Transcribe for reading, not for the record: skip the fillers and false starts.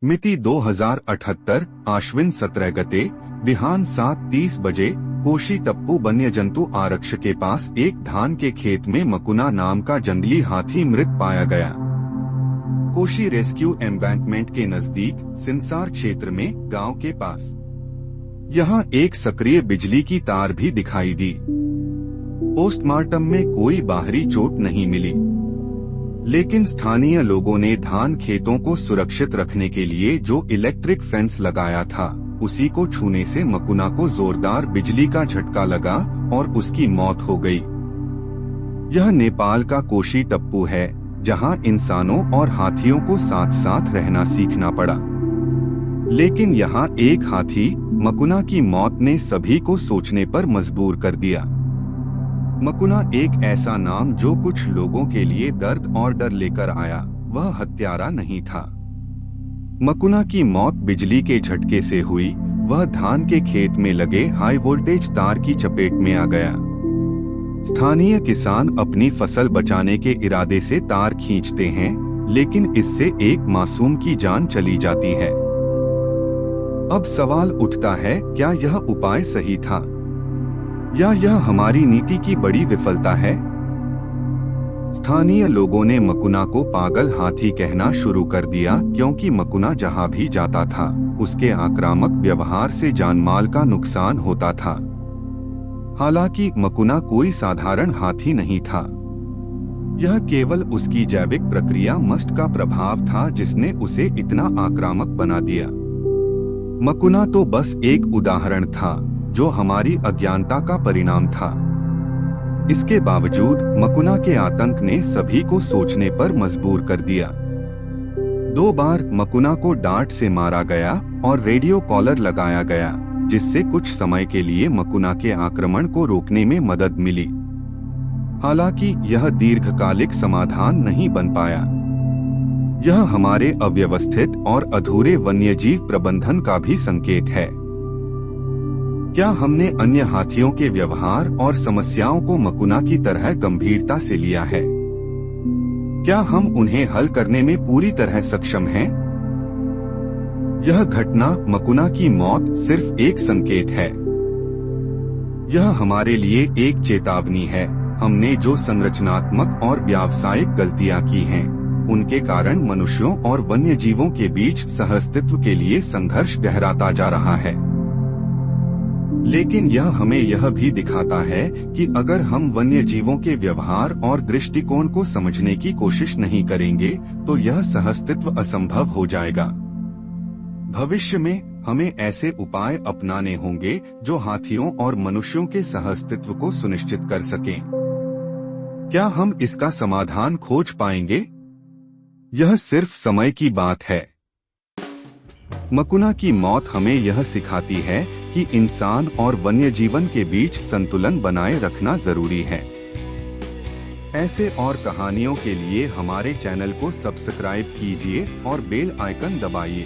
मिति 2078 आश्विन 17 गते बिहान 7:30 बजे कोशी टप्पू वन्य जंतु आरक्षक के पास एक धान के खेत में मकुना नाम का जंगली हाथी मृत पाया गया। कोशी रेस्क्यू एम्बैंकमेंट के नजदीक सिंसार क्षेत्र में गांव के पास यहां एक सक्रिय बिजली की तार भी दिखाई दी। पोस्टमार्टम में कोई बाहरी चोट नहीं मिली, लेकिन स्थानीय लोगों ने धान खेतों को सुरक्षित रखने के लिए जो इलेक्ट्रिक फेंस लगाया था उसी को छूने से मकुना को जोरदार बिजली का झटका लगा और उसकी मौत हो गई। यह नेपाल का कोशी टप्पू है, जहां इंसानों और हाथियों को साथ साथ रहना सीखना पड़ा। लेकिन यहाँ एक हाथी मकुना की मौत ने सभी को सोचने पर मजबूर कर दिया। मकुना एक ऐसा नाम जो कुछ लोगों के लिए दर्द और डर लेकर आया, वह हत्यारा नहीं था। मकुना की मौत बिजली के झटके से हुई। वह धान के खेत में लगे हाई वोल्टेज तार की चपेट में आ गया। स्थानीय किसान अपनी फसल बचाने के इरादे से तार खींचते हैं, लेकिन इससे एक मासूम की जान चली जाती है। अब सवाल उठता है, क्या यह उपाय सही था या यह हमारी नीति की बड़ी विफलता है? स्थानीय लोगों ने मकुना को पागल हाथी कहना शुरू कर दिया, क्योंकि मकुना जहां भी जाता था उसके आक्रामक व्यवहार से जानमाल का नुकसान होता था। हालांकि मकुना कोई साधारण हाथी नहीं था। यह केवल उसकी जैविक प्रक्रिया मस्ट का प्रभाव था जिसने उसे इतना आक्रामक बना दिया। मकुना तो बस एक उदाहरण था जो हमारी अज्ञानता का परिणाम था। इसके बावजूद मकुना के आतंक ने सभी को सोचने पर मजबूर कर दिया। 2 बार मकुना को डांट से मारा गया और रेडियो कॉलर लगाया गया, जिससे कुछ समय के लिए मकुना के आक्रमण को रोकने में मदद मिली। हालांकि यह दीर्घकालिक समाधान नहीं बन पाया। यह हमारे अव्यवस्थित और अधूरे वन्यजीव प्रबंधन का भी संकेत है। क्या हमने अन्य हाथियों के व्यवहार और समस्याओं को मकुना की तरह गंभीरता से लिया है? क्या हम उन्हें हल करने में पूरी तरह सक्षम हैं? यह घटना, मकुना की मौत, सिर्फ एक संकेत है। यह हमारे लिए एक चेतावनी है। हमने जो संरचनात्मक और व्यावसायिक गलतियां की हैं, उनके कारण मनुष्यों और वन्यजीवों के बीच सहअस्तित्व के लिए संघर्ष गहराता जा रहा है। लेकिन यह हमें यह भी दिखाता है कि अगर हम वन्य जीवों के व्यवहार और दृष्टिकोण को समझने की कोशिश नहीं करेंगे तो यह सहअस्तित्व असंभव हो जाएगा। भविष्य में हमें ऐसे उपाय अपनाने होंगे जो हाथियों और मनुष्यों के सहअस्तित्व को सुनिश्चित कर सकें। क्या हम इसका समाधान खोज पाएंगे? यह सिर्फ समय की बात है। मकुना की मौत हमें यह सिखाती है कि इंसान और वन्य जीवन के बीच संतुलन बनाए रखना जरूरी है। ऐसे और कहानियों के लिए हमारे चैनल को सब्सक्राइब कीजिए और बेल आइकन दबाइए।